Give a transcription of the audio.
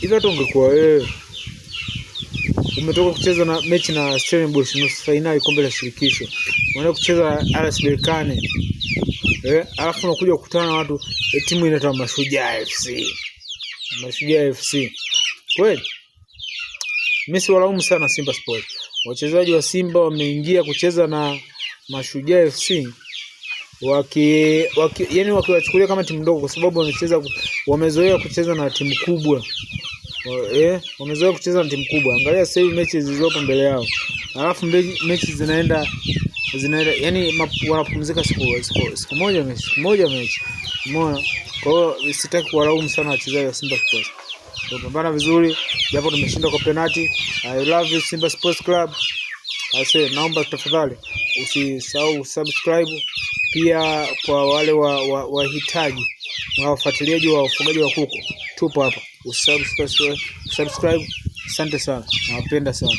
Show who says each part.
Speaker 1: Hivi hata ungekuwa wewe umetoka kucheza na mechi na Stellenbosch nusu finali kombe la shirikisho, unaenda kucheza RS Berkane, alafu unakuja kukutana na watu timu inaitwa Mashujaa FC. Mashujaa FC. Kweli? Mimi si walaumu sana Simba Sports. Wachezaji wa Simba wameingia kucheza na Mashujaa FC yani wakiwachukulia kama timu ndogo, kwa sababu wamezoea kucheza na timu kubwa. Wamezoea kucheza na timu kubwa. Angalia sasa hivi mechi zilizopo mbele yao. Alafu mechi zinaenda yani wanapumzika siku moja mechi. Umeona? Kwa hiyo sitaki kuwalaumu sana wachezaji wa Simba Sports. Tumepambana vizuri japo tumeshinda kwa penalty. I love you Simba Sports Club. Naomba tafadhali usisahau subscribe, pia kwa wale wahitaji na wafuatiliaji wa ufugaji wa kuku, tupo hapa. Usubscribe. Asante sana. Nawapenda sana.